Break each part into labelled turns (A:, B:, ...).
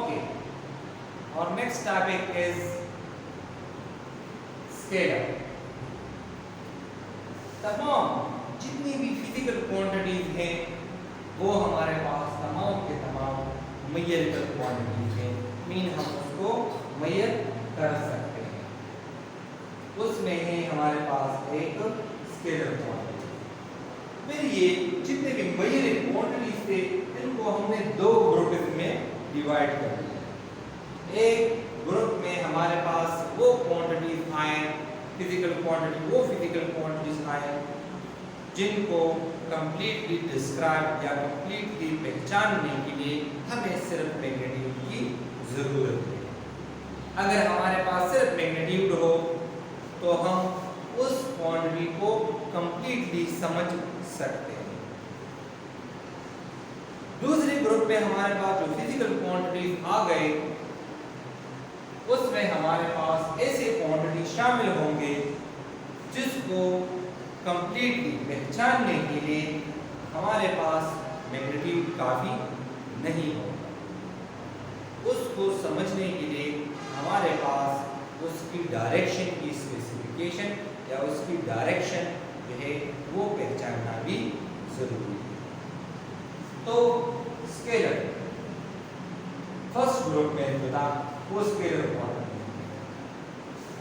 A: Okay, और next topic is scalar. तमाम जितनी भी फिजिकल क्वांटिटीज हैं वो हमारे पास तमाम के तमाम मेजरेबल क्वांटिटीज हैं, मीन हम उसको मेजर कर सकते हैं। उसमें है हमारे पास एक स्केलर क्वांटिटी। फिर ये जितने भी मेजरेबल क्वांटिटीज थे इनको हमने दो ग्रुप में डिवाइड कर दिया। एक ग्रुप में हमारे पास वो क्वांटिटीज आए, फिजिकल क्वांटिटी, वो फिजिकल क्वांटिटीज आए जिनको कंप्लीटली डिस्क्राइब या कंप्लीटली पहचानने के लिए हमें सिर्फ मैग्नीट्यूड की जरूरत है। अगर हमारे पास सिर्फ मैग्नीट्यूड हो तो हम उस क्वांटिटी को कंप्लीटली समझ सकते हैं। दूसरे ग्रुप में हमारे पास जो फिजिकल क्वांटिटीज आ गए उसमें हमारे पास ऐसे क्वांटिटी शामिल होंगे जिसको कंप्लीटली पहचानने के लिए हमारे पास मैग्नीट्यूड काफ़ी नहीं होगा। उसको समझने के लिए हमारे पास उसकी डायरेक्शन की स्पेसिफिकेशन या उसकी डायरेक्शन जो है वो पहचानना भी जरूरी है। तो स्केलर फर्स्ट ग्रुप में बता वो scalar quantity,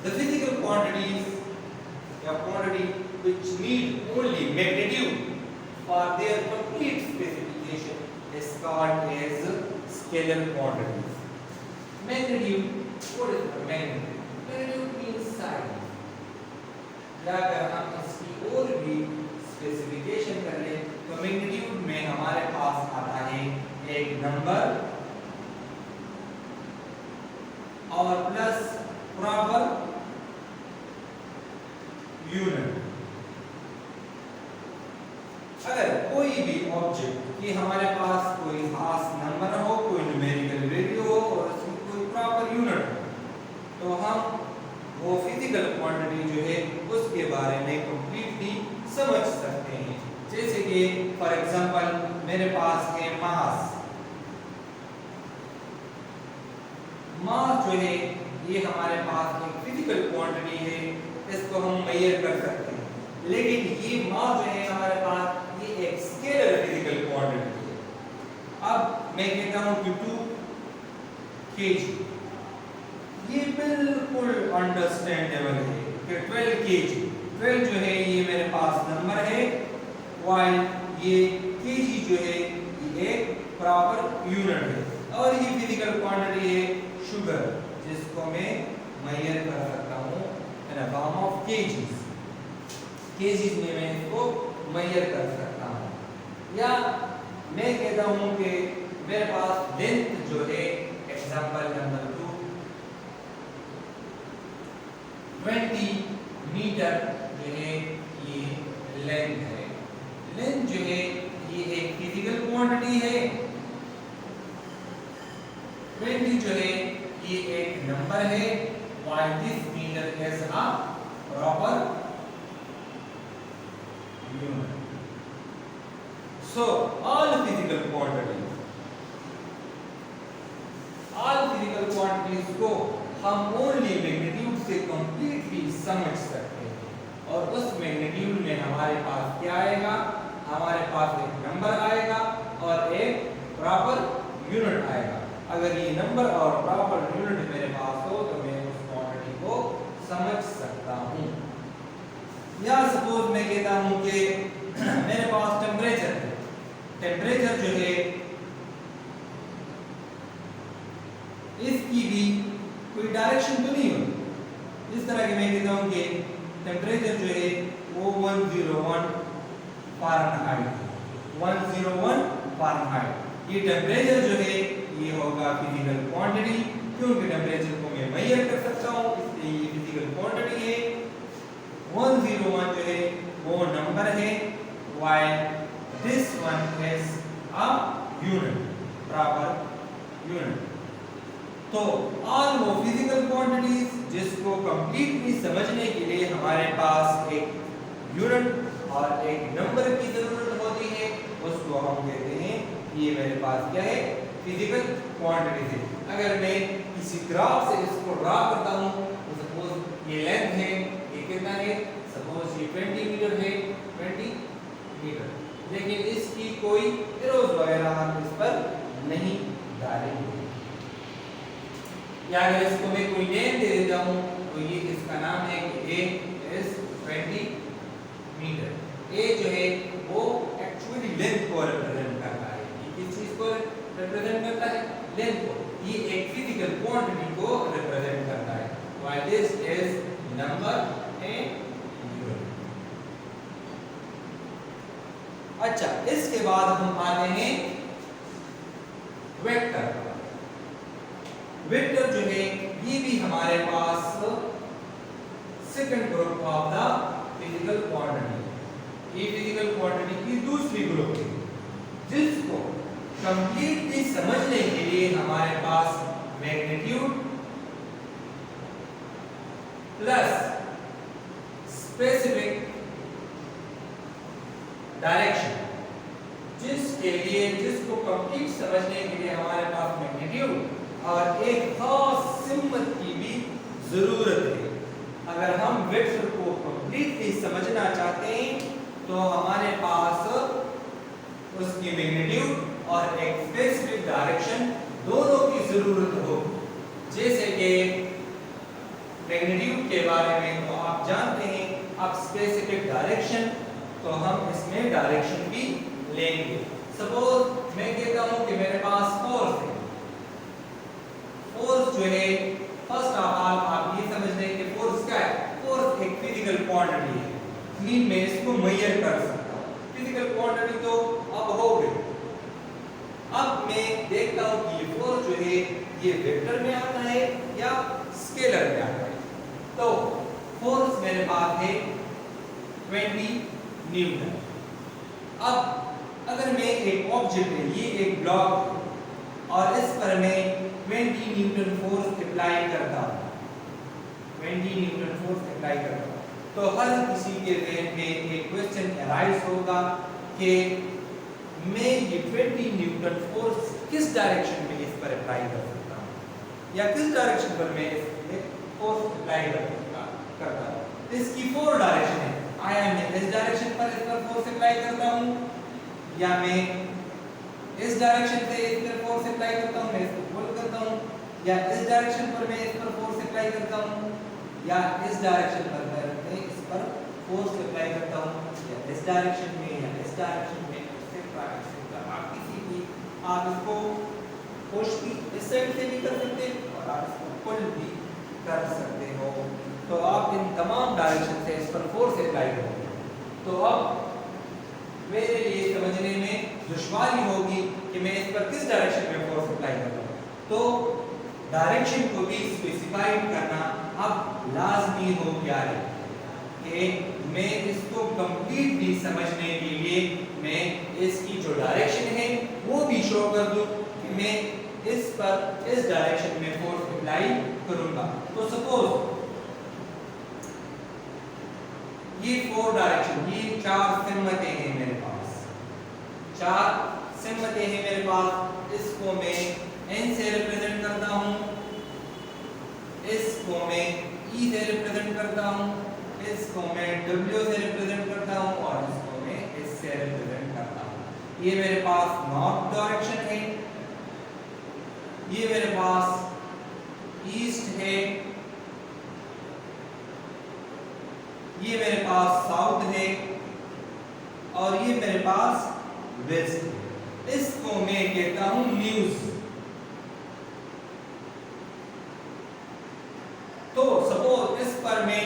A: the physical quantities या quantity which need only magnitude for their complete specification is called as scalar quantities. Magnitude, what is the magnitude? Magnitude means size. या अगर हम इसकी और भी स्पेसिफिकेशन कर लें तो मैग्नीट्यूड में हमारे पास आता है एक नंबर और प्लस प्रॉपर यूनिट। अगर कोई भी ऑब्जेक्ट कि हमारे पास कोई खास नंबर हो, कोई न्यूमेरिकल वैल्यू हो और उसकी कोई प्रॉपर यूनिट हो तो हम वो फिजिकल क्वांटिटी जो है उसके बारे में कंप्लीटली समझ सकते हैं। जैसे कि फॉर एग्जांपल मेरे पास है मास। मास जो है ये हमारे पास एक फिजिकल क्वांटिटी है, इसको हम मेजर कर सकते हैं, लेकिन ये मास जो है हमारे पास ये एक स्केलर फिजिकल क्वांटिटी है। अब मैं कहता हूं कि 2 kg, ये बिल्कुल अंडरस्टैंडेबल है कि 12 kg, 12 जो है ये मेरे पास नंबर है, while ये kg जो है ये एक प्रॉपर यूनिट है और ये फिजिकल क्वांटिटी है शुगर, जिसको मैं मेजर कर सकता हूं in the form of kgs। kgs में मैं इसको मेजर कर सकता हूं। या मैं कहता हूं कि मेरे पास लेंथ जो है एग्जांपल नंबर 2 20 मीटर जो है ये लेंथ है। लेंथ जो है ये एक फिजिकल क्वांटिटी है, 20 जो है ये एक नंबर है, while this meter is a proper unit. So all physical quantities को हम only मैग्नीट्यूड से कंप्लीटली समझ सकते हैं और उस मैग्नीट्यूड में हमारे पास क्या आएगा, हमारे पास एक नंबर आएगा और एक प्रॉपर यूनिट आएगा। अगर ये नंबर और प्रॉपर यूनिट मेरे पास हो तो मैं उस क्वांटिटी को समझ सकता हूँ। या सपोज मैं कहता हूँ कि मेरे पास टेम्परेचर है, टेम्परेचर जो है इसकी भी कोई डायरेक्शन तो नहीं होती। इस तरह के मैं कहता हूँ कि टेम्परेचर जो है वो 101 फ़ारेनहाइट, 101 फ़ारेनहाइट। ये टेम्परेचर जो है ये होगा फिजिकल क्वांटिटी, क्योंकि टेम्परेचर को मैं मेजर कर सकता हूँ इसलिए ये फिजिकल क्वांटिटी है। 101 जो है वो नंबर है, while this one is a unit, proper unit. तो ऑल वो फिजिकल क्वांटिटीज जिसको कंप्लीटली समझने के लिए हमारे पास एक यूनिट और एक नंबर की जरूरत होती है, उसको हम कहते हैं ये मेरे पास क्या है, फिजिकल क्वांटिटी है। अगर मैं किसी ग्राफ से इसको ड्रा करता हूँ तो सपोज ये लेंथ है, ये कितना है, सपोज ये 20 मीटर है, 20 मीटर, लेकिन इसकी कोई एरोज वगैरह हम इस पर नहीं डालेंगे। या अगर इसको मैं कोई नेम दे देता हूँ तो ये इसका नाम है कि ए इज 20 मीटर। ए जो है वो एक्चुअली लेंथ को रिप्रेजेंट करता है। ये किस चीज को रिप्रेजेंट करता है? लेंथ को। ये एक फिजिकल क्वांटिटी को रिप्रेजेंट करता है। While this is number and unit. अच्छा, इसके बाद हम आते हैं वेक्टर। वेक्टर जो है ये भी हमारे पास second group of the physical quantity. ये फिजिकल क्वांटिटी की दूसरी ग्रुप है, जिसको कंप्लीटली समझने के लिए हमारे पास मैग्नीट्यूड प्लस स्पेसिफिक डायरेक्शन, जिसको कंप्लीट समझने के लिए हमारे पास मैग्नीट्यूड और एक खास सिम्बल की भी जरूरत है। अगर हम वेक्टर को कंप्लीटली समझना चाहते हैं तो हमारे पास उसकी मैग्नीट्यूड और एक स्पेसिफिक डायरेक्शन दोनों की जरूरत हो। जैसे कि मैग्नीट्यूड के बारे में तो आप जानते हैं, अब स्पेसिफिक डायरेक्शन तो हम इसमें डायरेक्शन भी लेंगे। सपोज मैं कहता हूं कि मेरे पास फोर्स है। फोर्स जो है, फर्स्ट ऑफ ऑल आप ये समझ लें कि फोर्स क्या है। फोर्स एक फिजिकल क्वांटिटी है, मीन में इसको मेजर कर सकता हूं। फिजिकल क्वांटिटी तो अब हो गई। अब मैं देखता हूं कि ये फोर्स जो है ये वेक्टर में आता है या स्केलर में आता है। तो फोर्स मेरे पास है 20 न्यूटन। अब अगर मैं एक ऑब्जेक्ट है, ये एक ब्लॉक और इस पर मैं 20 न्यूटन फोर्स अप्लाई करता हूं, 20 न्यूटन फोर्स अप्लाई करता हूं, तो हर किसी के जहन में एक क्वेश्चन अराइज होगा कि मैं ये 20 न्यूटन फोर्स किस डायरेक्शन में इस पर अप्लाई कर सकता हूं या किस डायरेक्शन पर मैं इस फोर्स अप्लाई करता हूं। इसकी 4 डायरेक्शन है। आया मैं इस डायरेक्शन पर इस पर फोर्स अप्लाई करता हूं, या मैं इस डायरेक्शन से इस पर फोर्स अप्लाई करता हूं, मैं इसको पुल करता हूं, या इस डायरेक्शन पर मैं इस पर फोर्स अप्लाई करता हूं, या इस डायरेक्शन पर मैं इस पर फोर्स अप्लाई करता हूं, या इस डायरेक्शन में या इस डायरेक्शन में, एक्सेट्रा एक्सेट्रा। आप किसी भी आप इसको पुश भी इस साइड से भी कर सकते हैं और आप इसको पुल भी कर सकते हो। तो आप इन तमाम डायरेक्शन से इस पर फोर्स अप्लाई करोगे तो अब मेरे लिए समझने में दुश्वारी होगी कि मैं इस पर किस डायरेक्शन में फोर्स अप्लाई कर रहा हूं। तो डायरेक्शन को भी स्पेसिफाइड करना अब लाजमी हो गया है कि मैं इसको कंप्लीटली समझने के लिए मैं इसकी जो डायरेक्शन है वो भी शो कर दूं कि मैं इस पर इस डायरेक्शन में फोर्स अप्लाई करूंगा। तो सपोज ये 4 डायरेक्शन, ये 4 सिम्मतें हैं मेरे पास, 4 सिम्मतें हैं मेरे पास। इसको मैं n से रिप्रेजेंट करता हूं, इसको मैं e से रिप्रेजेंट करता हूं, इसको मैं w से रिप्रेजेंट करता हूं और इसको मैं s से रिप्रेजेंट करता हूं। ये मेरे पास नॉर्थ डायरेक्शन है, ये मेरे पास ईस्ट है, ये मेरे पास साउथ है और ये मेरे पास वेस्ट है। इसको मैं कहता हूं न्यूज। तो सपोज इस पर मैं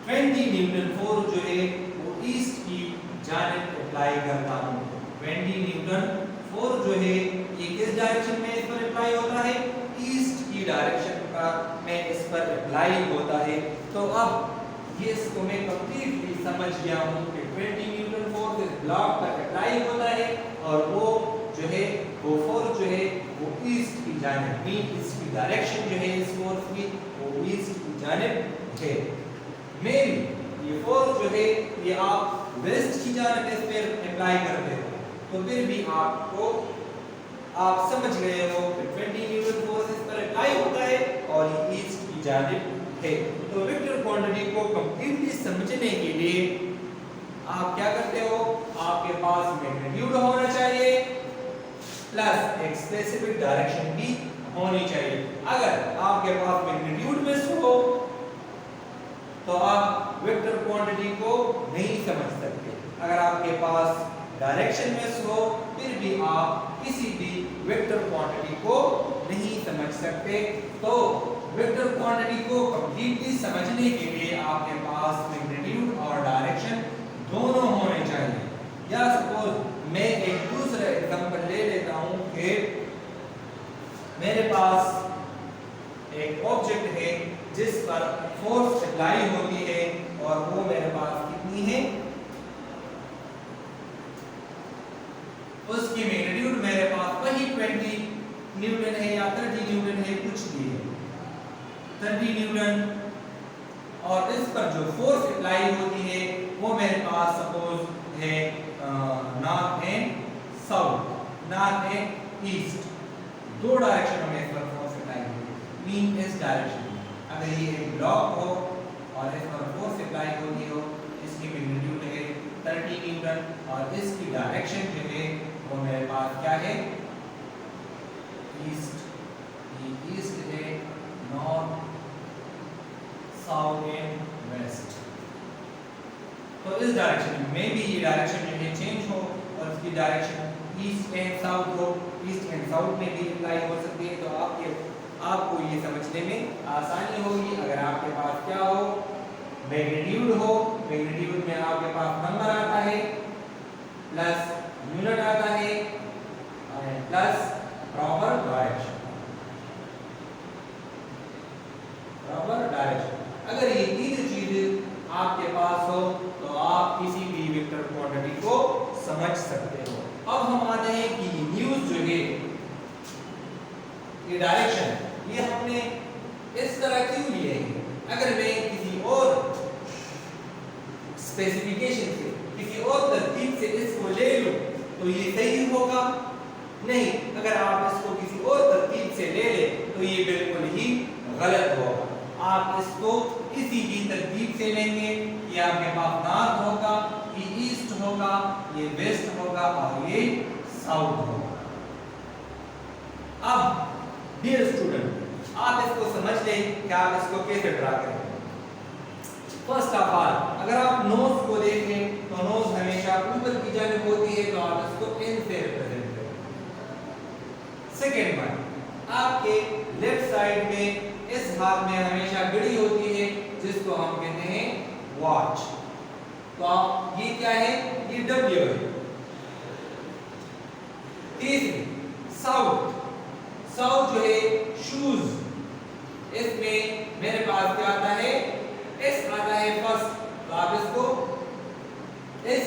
A: 20 न्यूटन फोर्स जो है वो ईस्ट की जानिब अप्लाई करता हूं। 20 न्यूटन फोर्स जो है ये किस डायरेक्शन में इस पर अप्लाई होता है? ईस्ट की डायरेक्शन का में इस पर अप्लाई होता है। तो अब ये इसको मैं कंप्लीटली समझ गया हूं कि 20 न्यूटन फोर्स इस ब्लॉक पर अप्लाई होता है और वो जो है वो फोर्स जो है वो ईस्ट की जानिब, इसकी डायरेक्शन जो है इस फोर्स की वो ईस्ट की जानिब है। मेन ये फोर्स जो है ये आप वेस्ट की जानिब इस पर अप्लाई करते हो तो फिर भी आपको आप समझ गए हो कि 20 न्यूटन फोर्स इस पर अप्लाई होता है और ये ईस्ट की जानिब है। तो वेक्टर क्वांटिटी को कंप्लीटली समझने के लिए आप क्या करते हो, आपके पास मैग्नीट्यूड होना चाहिए प्लस एक स्पेसिफिक डायरेक्शन भी होनी चाहिए। अगर आपके पास मैग्नीट्यूड मिस हो तो आप वेक्टर क्वांटिटी को नहीं समझ सकते। अगर आपके पास डायरेक्शन मिस हो फिर भी आप किसी भी वेक्टर क्वांटिटी को नहीं समझ सकते। तो वेक्टर क्वांटिटी को कंप्लीटली समझने के लिए आपके पास मैग्नीट्यूड और डायरेक्शन दोनों होने चाहिए। या सपोज मैं एक दूसरा एग्जांपल ले लेता हूं कि मेरे पास एक ऑब्जेक्ट है जिस पर फोर्स अप्लाई होती है और वो मेरे पास कितनी है, उसकी मैग्नीट्यूड मेरे पास वही 20 न्यूटन है या 30 न्यूटन है, कुछ भी है 30 न्यूटन, और इस पर जो फोर्स अप्लाई होती है वो मेरे पास सपोज है north and south, north and east, दो डायरेक्शन में इस पर फोर्स अप्लाई होती है। मीन इस डायरेक्शन में अगर ये एक ब्लॉक हो और इस पर फोर्स अप्लाई होती हो, इसकी मैग्नीट्यूड है 30 न्यूटन और इसकी डायरेक्शन जो है वो मेरे पास क्या है, ईस्ट। ये ईस्ट है, नॉर्थ, साउथ एंड वेस्ट। तो इस डायरेक्शन में भी ये डायरेक्शन जो है चेंज हो और इसकी डायरेक्शन ईस्ट एंड साउथ हो, ईस्ट एंड साउथ में भी अप्लाई हो सकती है। तो आपको ये समझने में आसानी होगी अगर आपके पास क्या हो, मैग्नीट्यूड हो, मैग्नीट्यूड में आपके पास नंबर आता है प्लस यूनिट आता है plus proper direction, proper direction. अगर ये तीन चीज आपके पास हो तो आप किसी भी वेक्टर क्वांटिटी को समझ सकते हो। अब हम आते हैं कि न्यूज जो है, ये डायरेक्शन, ये हमने इस तरह क्यों लिए है। अगर मैं किसी और स्पेसिफिकेशन से, किसी और तरतीब से इसको ले लूं तो ये सही होगा? नहीं। अगर आप इसको किसी और तरतीब से ले लें तो ये बिल्कुल ही गलत होगा। आप इसको इसी की तरतीब से लेंगे, ये आपके पास नॉर्थ होगा, ये ईस्ट होगा, ये वेस्ट होगा और ये साउथ होगा। अब डियर स्टूडेंट, आप इसको समझ लें कि आप इसको कैसे ड्रा करेंगे। फर्स्ट ऑफ ऑल, अगर आप नोज को देखें तो नोज हमेशा ऊपर की जानिब होती है, तो आप इसको एन से रिप्रेजेंट करें। सेकेंड वन, आपके लेफ्ट साइड में इस हाथ में हमेशा घड़ी होती है जिसको हम कहते हैं वॉच। तो आप ये क्या है, ये डब्ल्यू है। तीसरी, साउथ, साउथ जो है शूज, इसमें मेरे पास क्या आता है, एस आता है फर्स्ट, तो आप इसको एस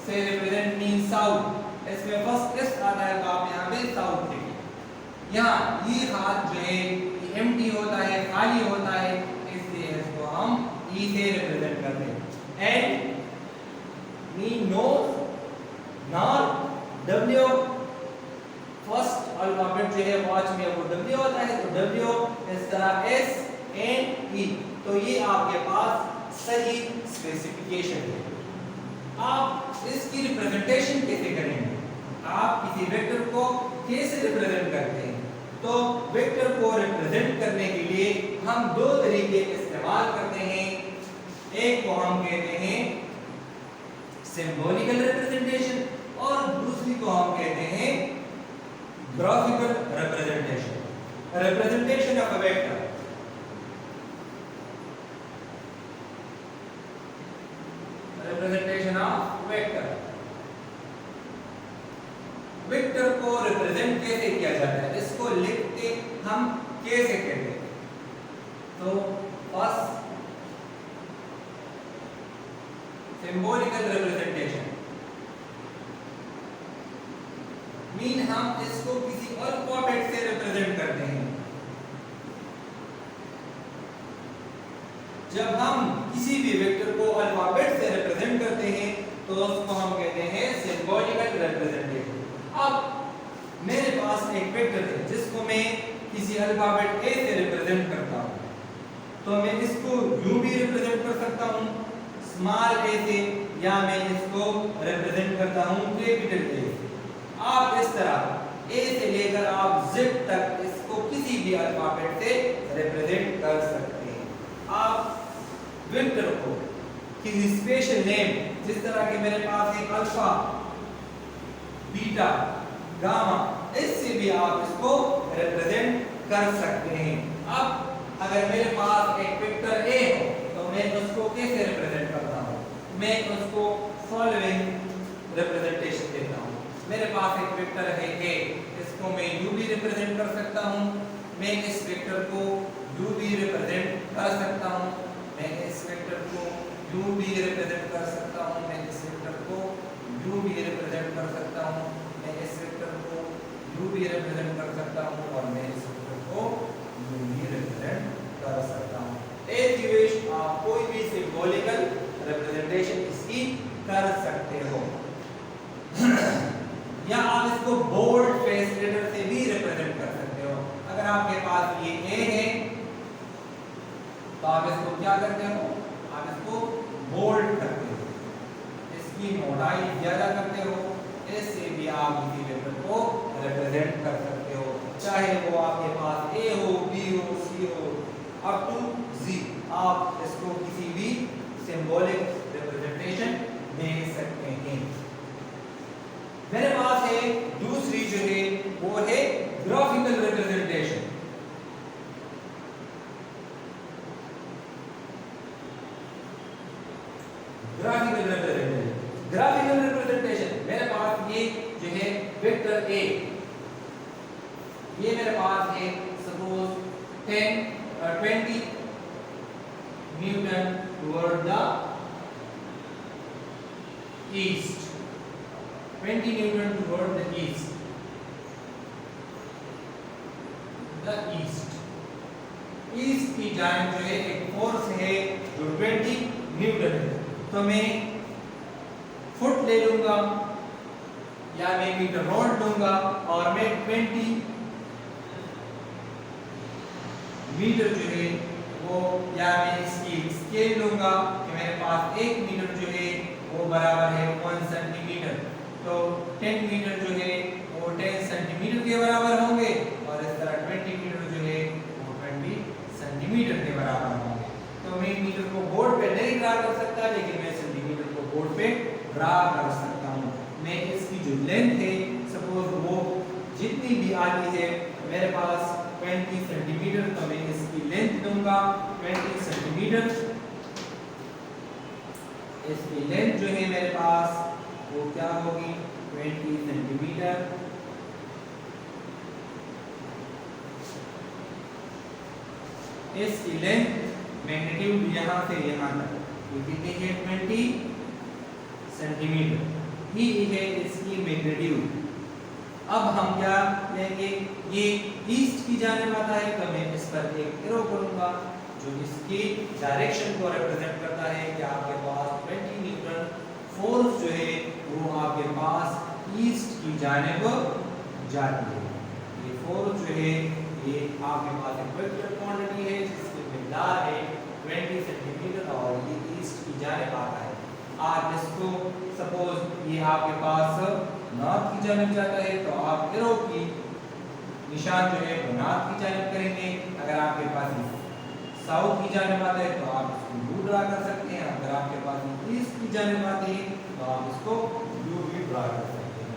A: से रिप्रेजेंट मीन साउथ, इसमें फर्स्ट एस आता है तो आप यहाँ पे साउथ लिखिए। यहाँ ये हाथ जो है एम्प्टी होता है, खाली होता है, इसलिए इसको हम ई से रिप्रेजेंट करते हैं। And mean knows, north, W, first alphabet जो है वॉच में वो डब्ल्यू होता है, तो डब्ल्यू इस तरह एस एंड ई। तो ये आपके पास सही स्पेसिफिकेशन है। आप इसकी रिप्रेजेंटेशन कैसे करेंगे, आप किसी वेक्टर को कैसे रिप्रेजेंट करते हैं? तो वेक्टर को रिप्रेजेंट करने के लिए हम दो तरीके इस्तेमाल करते हैं। एक को हम कहते हैं सिंबॉलिकल रिप्रेजेंटेशन और दूसरी को हम कहते हैं graphical representation. Representation of a vector, representation of vector. Vector को रिप्रेजेंट कैसे किया जाता है, इसको लिखते हम कैसे कहते हैं? तो फर्स्ट सिंबॉलिकल रिप्रेजेंटेशन मीन हम इसको किसी अल्फाबेट से रिप्रेजेंट करते हैं। जब हम किसी भी वेक्टर को अल्फाबेट से रिप्रेजेंट करते हैं तो उसको हम कहते हैं सिंबॉलिकल रिप्रेजेंटेशन। अब मेरे पास एक वेक्टर है जिसको मैं किसी अल्फाबेट ए से रिप्रेजेंट करता हूँ, तो मैं इसको यूं भी रिप्रेजेंट कर सकता हूँ स्मॉल ए से, या मैं इसको रिप्रेजेंट करता हूँ कैपिटल ए से। आप इस तरह ए से लेकर आप जेड तक इसको किसी भी अल्फाबेट से रिप्रेजेंट कर सकते हैं। आप वेक्टर को किसी स्पेशल नेम, जिस तरह के मेरे पास एक अल्फा, बीटा, गामा, इससे भी आप इसको रिप्रेजेंट कर सकते हैं। अब अगर मेरे पास एक वेक्टर ए हो तो मैं उसको कैसे रिप्रेजेंट करता हूँ? मैं उसको फॉलोइंग रिप्रेजेंटेशन देता हूँ। मेरे पास एक वेक्टर है ए, इसको मैं यू भी रिप्रेजेंट कर सकता हूँ, मैं इस वेक्टर को यू भी रिप्रेजेंट कर सकता हूँ, मैं इस वेक्टर को यू भी रिप्रेजेंट कर सकता हूँ, मैं इस वेक्टर को यू भी रिप्रेजेंट कर सकता हूँ, मैं इस वेक्टर को यू भी रिप्रेजेंट कर सकता हूँ, और मैं इस वेक्टर को यू भी रिप्रेजेंट कर सकता हूँ। एक दिवेश आप कोई भी सिंबॉलिकल रिप्रेजेंटेशन इसकी कर सकते हो। या आप इसको बोल्ड फेस लेटर से भी रिप्रेजेंट कर सकते हो। अगर आपके पास ये ए है तो आप इसको क्या करते हो? आप इसको बोल्ड करते हो, इसकी मोटाई ज्यादा करते हो, इससे भी आप इसी वेक्टर को रिप्रेजेंट कर सकते हो, चाहे वो आपके पास ए हो, बी हो, सी हो, अप टू जी। आप इसको किसी भी सिंबॉलिक रिप्रेजेंटेशन दे सकते हैं। मेरे पास है दूसरी जो है वो है ग्राफिकल रिप्रेजेंटेशन। ग्राफिकल रिप्रेजेंटेशन मेरे पास ये जो है वेक्टर ए, ये मेरे पास है suppose 20 Newton toward the east, 20 Newton toward the east, east की जानिब जो है एक फोर्स है जो 20 न्यूटन है, तो मैं फुट ले लूंगा या मैं मीटर रॉड लूंगा और मैं 20 मीटर जो है वो, या मैं इसकी स्केल लूंगा कि मेरे पास 1 मीटर जो है वो बराबर है 1 सेंटीमीटर, तो 10 मीटर जो है वो 10 सेंटीमीटर के बराबर होंगे, और इस तरह 20 मीटर जो है वो 20 सेंटीमीटर के बराबर होंगे। तो मैं मीटर को बोर्ड पे नहीं ड्रा कर सकता, लेकिन मैं सेंटीमीटर को बोर्ड पे ड्रा कर सकता हूँ। मैं इसकी जो लेंथ है सपोज वो जितनी भी आती है मेरे पास 20 सेंटीमीटर, तो मैं इसकी लेंथ दूंगा 20 सेंटीमीटर। इसकी लेंथ जो है मेरे पास वो क्या होगी 20 सेंटीमीटर। इसकी लेंथ मैग्नीट्यूड यहाँ से यहाँ तक ये कितनी है 20 सेंटीमीटर ही है इसकी मैग्नीट्यूड। अब हम क्या लेंगे, ये ईस्ट की जानिब आता है तो मैं इस पर एक एरो करूंगा जो इसकी डायरेक्शन को रिप्रेजेंट करता है कि आपके पास 20 न्यूटन फोर्स जो है वो आपके पास ईस्ट की जानिब जाती है। ये फोर्स जो है ये आपके पास एक वेक्टर क्वांटिटी है जिसकी मिकदार है 20 सेंटीमीटर और ये ईस्ट की जानिब आता है। आप इसको सपोज ये आपके पास नॉर्थ की जानिब जाता है तो आप एरो की निशान जो है वो नॉर्थ की जानिब करेंगे। अगर आपके पास साउथ की जानिब आता है तो आप इसको यू ड्रा कर सकते हैं, अगर आपके पास ईस्ट की जानिब आती है तो आप इसको यू भी ड्रा कर सकते हैं।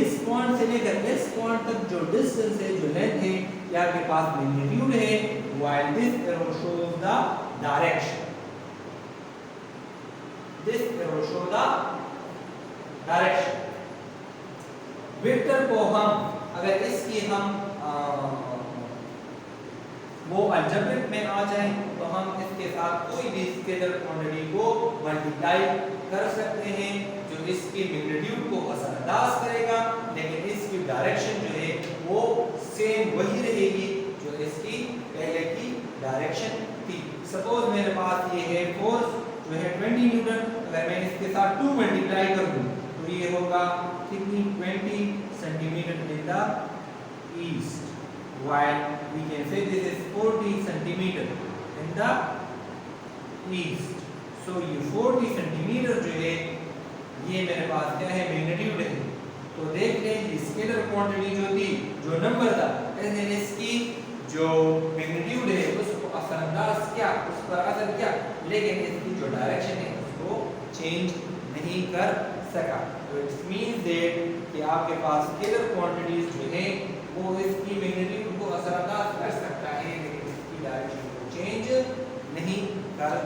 A: इस पॉइंट से लेकर इस पॉइंट तक जो डिस्टेंस है, जो लेंथ है, ये आपके पास मैग्नीट्यूड है, while this arrow shows the direction. This arrow show the direction। Vector को हम अगर इसकी हम वो अलजेब्रिक में आ जाए तो हम इसके साथ कोई भी स्केलर क्वांटिटी को मल्टीप्लाई कर सकते हैं जो इसकी मैग्नीट्यूड को असरअंदाज करेगा, लेकिन इसकी डायरेक्शन जो है वो सेम वही रहेगी जो इसकी पहले की डायरेक्शन थी। सपोज मेरे पास ये है फोर्स जो है 20 न्यूटन, अगर मैं इसके साथ 2 मल्टीप्लाई कर दूं तो ये होगा कितनी 20 centimeter in the east, while we can say this is 40 centimeter in the east. So ये 40 सेंटीमीटर जो है ये मेरे पास क्या है, मैग्नीट्यूड है। तो देख लें ये स्केलर क्वांटिटी जो थी, जो नंबर था, ऐसे इसकी जो मैग्नीट्यूड है उसको असरअंदाज किया, उस पर असर किया, लेकिन इसकी जो डायरेक्शन है उसको चेंज नहीं कर सका। तो इट मींस दैट कि आपके पास स्केलर क्वांटिटीज जो है वो इसकी मैग्नीट्यूड को असरअंदाज कर सकता है, लेकिन इसकी डायरेक्शन को चेंज नहीं कर